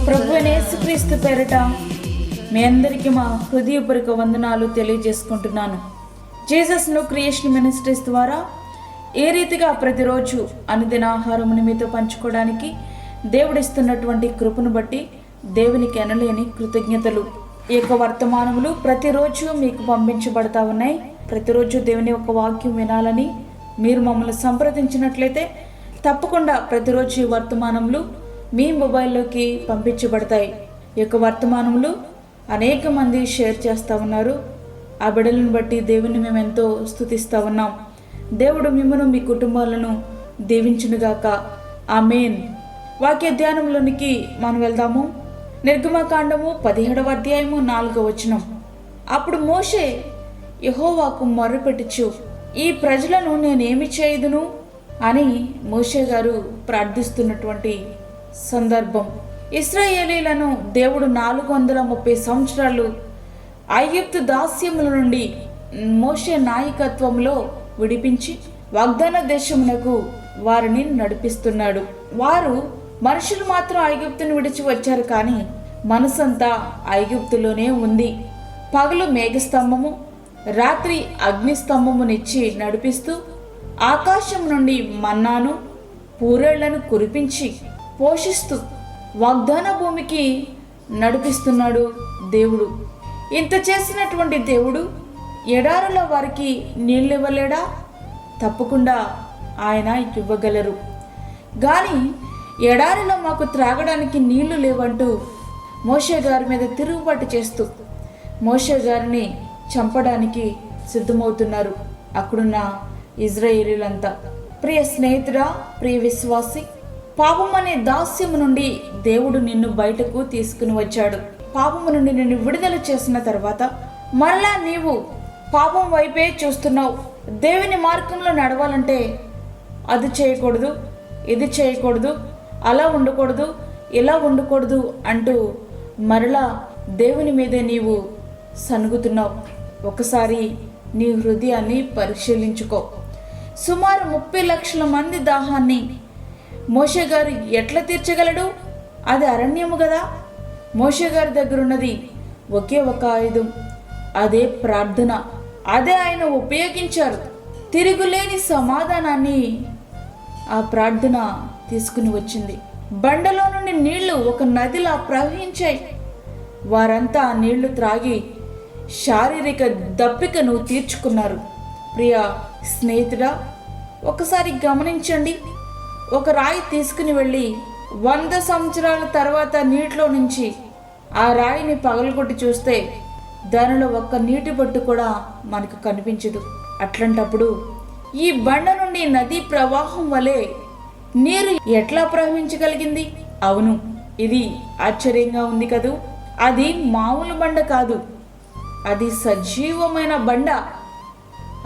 ప్రభువైన యేసుక్రీస్తు పేరిట మీ అందరికీ మా హృదయపూర్వక వందనాలు తెలియజేసుకుంటున్నాను. జీసస్ న్యూ క్రియేషన్ మినిస్ట్రీస్ ద్వారా ఏ రీతిగా ప్రతిరోజు అనుదిన ఆహారమును మీతో పంచుకోవడానికి దేవుడిస్తున్నటువంటి కృపను బట్టి దేవునికి ఎనలేని కృతజ్ఞతలు. ఈ యొక్క వర్తమానములు ప్రతిరోజు మీకు పంపించబడతా ఉన్నాయి. ప్రతిరోజు దేవుని యొక్క వాక్యం వినాలని మీరు మమ్మల్ని సంప్రదించినట్లయితే తప్పకుండా ప్రతిరోజు ఈ వర్తమానములు మీ మొబైల్లోకి పంపించబడతాయి. ఈ యొక్క వర్తమానములు అనేక మంది షేర్ చేస్తూ ఉన్నారు. ఆ బిడ్డలను బట్టి దేవుని మేము ఎంతో స్తుతిస్తూ ఉన్నాం. దేవుడు మిమ్మల్ని మీ కుటుంబాలను దీవించునుగాక. ఆమేన్. వాక్య ధ్యానంలోనికి మనం వెళ్దాము. నిర్గమకాండము 17వ అధ్యాయము 4వ వచనం. అప్పుడు మోషే యెహోవాకు మొర్రపెట్టుచు, ఈ ప్రజలను నేనేమి చేయుదును అని మోషే గారు ప్రార్థిస్తున్నటువంటి సందర్భం. ఇశ్రాయేలీలను దేవుడు 430 సంవత్సరాలు ఐగుప్తు దాస్యముల నుండి మోషే నాయకత్వంలో విడిపించి వాగ్దాన దేశమునకు వారిని నడిపిస్తున్నాడు. వారు మనుషులు మాత్రం ఐగుప్తును విడిచి వచ్చారు, కానీ మనసంతా ఐగుప్తులోనే ఉంది. పగలు మేఘస్తంభము, రాత్రి అగ్నిస్తంభమునిచ్చి నడిపిస్తూ ఆకాశం నుండి మన్నాను పూరేళ్లను కురిపించి పోషిస్తూ వాగ్దాన భూమికి నడిపిస్తున్నాడు దేవుడు. ఇంత చేసినటువంటి దేవుడు ఎడారిలో వారికి నీళ్ళు ఇవ్వలేడా? తప్పకుండా ఆయన ఇవ్వగలరు. కానీ ఎడారిలో మాకు త్రాగడానికి నీళ్లు లేవంటూ మోషే గారి మీద తిరుగుబాటు చేస్తూ మోషే గారిని చంపడానికి సిద్ధమవుతున్నారు అక్కడున్న ఇజ్రాయేలీలంతా. ప్రియ స్నేహితుడా, ప్రియ విశ్వాసి, పాపం అనే దాస్యము నుండి దేవుడు నిన్ను బయటకు తీసుకుని వచ్చాడు. పాపము నుండి నిన్ను విడుదల చేసిన తర్వాత మరలా నీవు పాపం వైపే చూస్తున్నావు. దేవుని మార్గంలో నడవాలంటే అది చేయకూడదు, ఇది చేయకూడదు, అలా ఉండకూడదు, ఇలా ఉండకూడదు అంటూ మరలా దేవుని మీదే నీవు సనుగుతున్నావు. ఒకసారి నీ హృదయాన్ని పరిశీలించుకో. సుమారు 30 లక్షల మంది దాహాన్ని మోషే గారు ఎట్లా తీర్చగలడు? అది అరణ్యము కదా. మోషే గారి దగ్గర ఉన్నది ఒకే ఒక ఆయుధం, అదే ప్రార్థన. అదే ఆయన ఉపయోగించారు. తిరుగులేని సమాధానాన్ని ఆ ప్రార్థన తీసుకుని వచ్చింది. బండలో నుండి నీళ్లు ఒక నదిలా ప్రవహించాయి. వారంతా ఆ నీళ్లు త్రాగి శారీరక దప్పికను తీర్చుకున్నారు. ప్రియ స్నేహితుడా, ఒకసారి గమనించండి. ఒక రాయి తీసుకుని వెళ్ళి 100 సంవత్సరాల తర్వాత నీటిలో నుంచి ఆ రాయిని పగలగొట్టి చూస్తే దానిలో ఒక్క నీటి బొట్టు కూడా మనకు కనిపించదు. అట్లాంటప్పుడు ఈ బండ నుండి నదీ ప్రవాహం వలె నీరు ఎట్లా ప్రవహించగలిగింది? అవును, ఇది ఆశ్చర్యంగా ఉంది కదూ. అది మామూలు బండ కాదు, అది సజీవమైన బండ.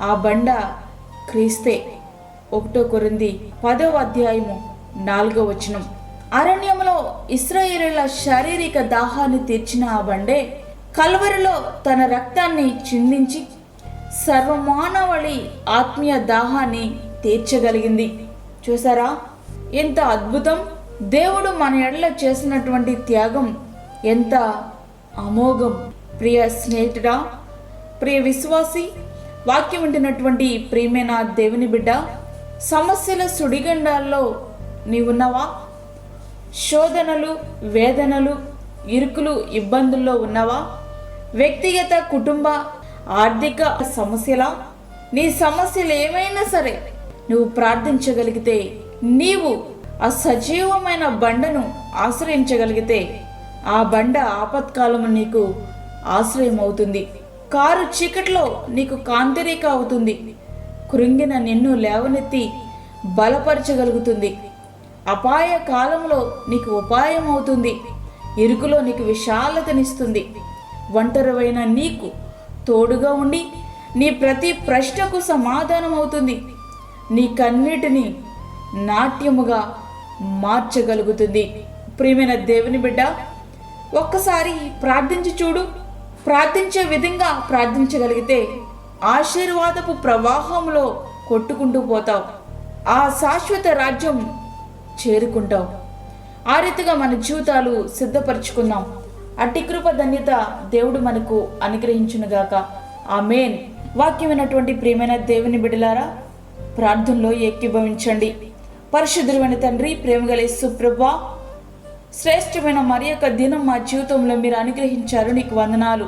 ఆ బండ క్రీస్తే. 1 కొరింథీ 10వ అధ్యాయము 4వ వచనం. అరణ్యంలో ఇశ్రాయేలీయుల శారీరక దాహాన్ని తీర్చిన ఆ బండే కల్వరిలో తన రక్తాన్ని చిందించి సర్వమానవాళి ఆత్మీయ దాహాన్ని తీర్చగలిగింది. చూసారా ఎంత అద్భుతం! దేవుడు మన ఎడల చేసినటువంటి త్యాగం ఎంత అమోఘం. ప్రియ స్నేహితుడా, ప్రియ విశ్వాసి, వాక్యం వింటున్నటువంటి ప్రియమైన దేవుని బిడ్డ, సమస్యల సుడిగండాల్లో నీవున్నావా? శోధనలు, వేదనలు, ఇరుకులు, ఇబ్బందుల్లో ఉన్నావా? వ్యక్తిగత, కుటుంబ, ఆర్థిక సమస్యలా? నీ సమస్యలు ఏమైనా సరే నువ్వు ప్రార్థించగలిగితే, నీవు ఆ సజీవమైన బండను ఆశ్రయించగలిగితే, ఆ బండ ఆపత్కాలము నీకు ఆశ్రయం అవుతుంది. కారు చీకట్లో నీకు కాంతిరేఖ అవుతుంది. కృంగిన నిన్ను లేవనెత్తి బలపరచగలుగుతుంది. అపాయ కాలంలో నీకు ఉపాయం అవుతుంది. ఇరుకులో నీకు విశాలతనిస్తుంది. ఒంటరివైన నీకు తోడుగా ఉండి నీ ప్రతి ప్రశ్నకు సమాధానం అవుతుంది. నీ కన్నిటిని నాట్యముగా మార్చగలుగుతుంది. ప్రియమైన దేవుని బిడ్డ, ఒక్కసారి ప్రార్థించి చూడు. ప్రార్థించే విధంగా ప్రార్థించగలిగితే ఆశీర్వాదపు ప్రవాహంలో కొట్టుకుంటూ పోతావు. ఆ శాశ్వత రాజ్యం చేరుకుంటావు. ఆ రీతిగా మన జీవితాలు సిద్ధపరచుకుందాం. అట్టి కృప ధన్యత దేవుడు మనకు అనుగ్రహించునుగాక. ఆమేన్. వాక్యం విన్నటువంటి ప్రియమైన దేవుని బిడ్డలారా, ప్రార్థనలో ఏకీభవించండి. పరిశుద్ధుడైన తండ్రి, ప్రేమగల యేసు ప్రభువా, శ్రేష్టమైన మరి యొక్క దినం మా జీవితంలో మీరు అనుగ్రహించారు, నీకు వందనాలు.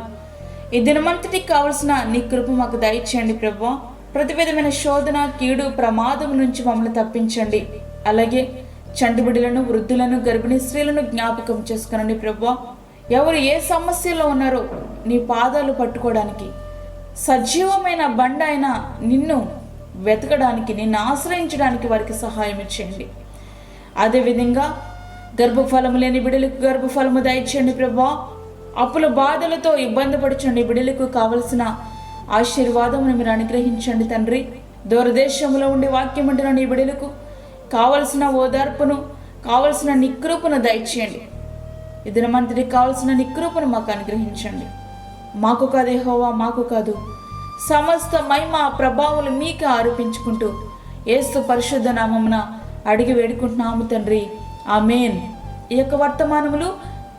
ఈ దినమంతటికి కావలసిన నీ కృప మాకు దయచేయండి ప్రభువా. ప్రతి విధమైన శోధన, కీడు, ప్రమాదం నుంచి మమ్మల్ని తప్పించండి. అలాగే చంటి బిడ్డలను, వృద్ధులను, గర్భిణీ స్త్రీలను జ్ఞాపకం చేసుకునండి ప్రభువా. ఎవరు ఏ సమస్యలో ఉన్నారో నీ పాదాలు పట్టుకోవడానికి, సజీవమైన బండ అయిన నిన్ను వెతకడానికి, నిన్ను ఆశ్రయించడానికి వారికి సహాయం ఇచ్చేయండి. అదేవిధంగా గర్భఫలము లేని బిడ్డలకు గర్భఫలము దయచేయండి ప్రభువా. అప్పుల బాధలతో ఇబ్బంది పడుచుండి బిడ్డలకు కావలసిన ఆశీర్వాదమును మీరు అనుగ్రహించండి తండ్రి. దూరదేశంలో ఉండి వాక్యం ఉంటున్న నీ బిడ్డలకు కావలసిన ఓదార్పును, కావలసిన నికృపను దయచేయండి. ఈ దినమంతటికి కావలసిన నికృపను మాకు అనుగ్రహించండి. మాకు కాదు యెహోవా, మాకు కాదు, సమస్త మహిమ ప్రభావాలు మీకే ఆరోపించుకుంటూ యేసు పరిశుద్ధ నామమున అడిగి వేడుకుంటున్నాము తండ్రి. ఆమేన్. ఈ యొక్క వర్తమానములు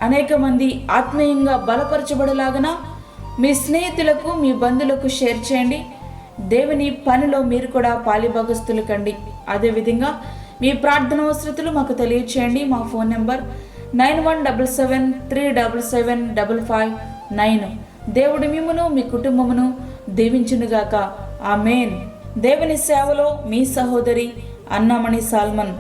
అనేక మంది ఆత్మీయంగా బలపరచబడలాగన మీ స్నేహితులకు, మీ బంధువులకు షేర్ చేయండి. దేవుని పనిలో మీరు కూడా పాలిభాగస్తులు కండి. అదేవిధంగా మీ ప్రార్థన అవసరతలు మాకు తెలియచేయండి. మా ఫోన్ నెంబర్ 9177775559. దేవుడి మిమ్మును, మీ కుటుంబమును దీవించునుగాక. ఆమేన్. దేవుని సేవలో మీ సహోదరి అన్నామణి సాల్మన్.